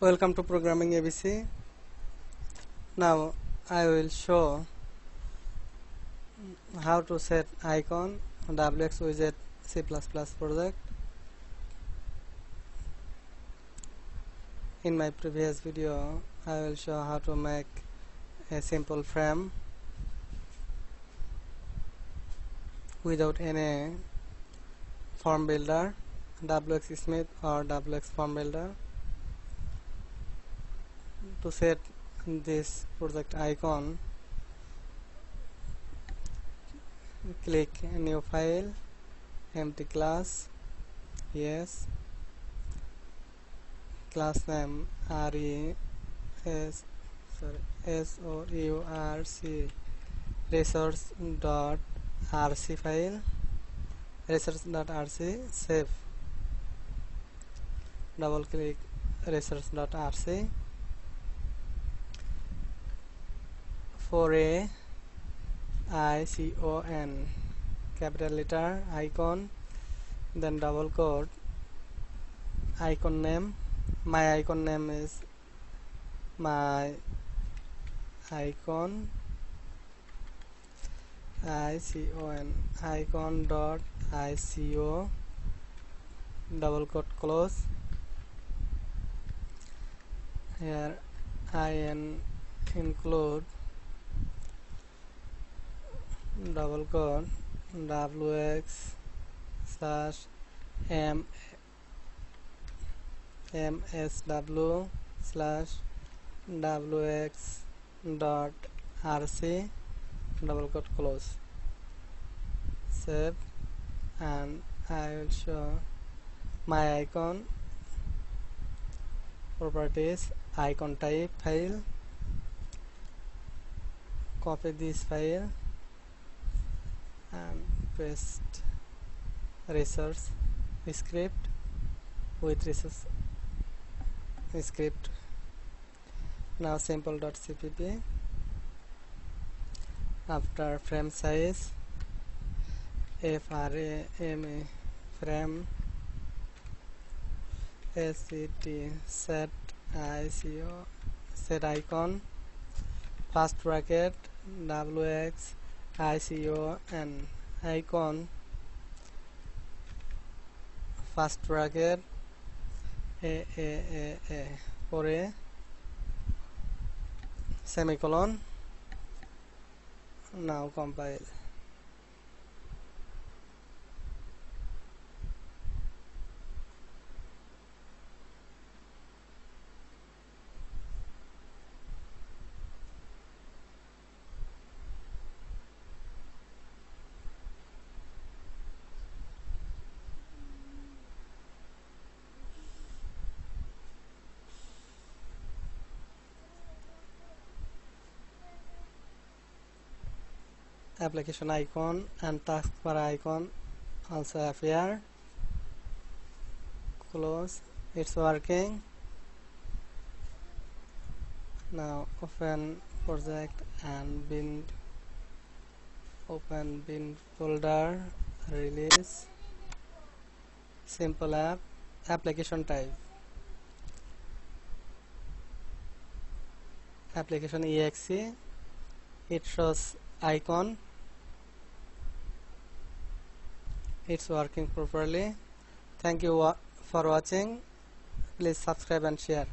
Welcome to Programming ABC. Now I will show how to set icon on wxWidgets C++ project. In my previous video I will show how to make a simple frame without any form builder, wxSmith or wxFormBuilder. To set this project icon, click new file, empty class, yes, class name resource.rc file, resource.rc, save, double click resource.rc. For a icon, capital letter, icon, then double quote, icon name. My icon name is my icon, icon dot ico, double quote, close. Here include double quote wx/msw/wx.rc, double quote, close, save, and I will show my icon properties, icon type file, copy this file and paste resource script with resource script. Now simple.cpp, after frame size, frame frame set ico, set icon, first bracket wx icon icon, first bracket a পরে semicolon. Now compile. Application icon and taskbar icon also appear. Close. It's working. Now open project and open bin folder, release, simple app, application type, application exe. It shows icon. It's working properly. Thank you for watching. Please subscribe and share.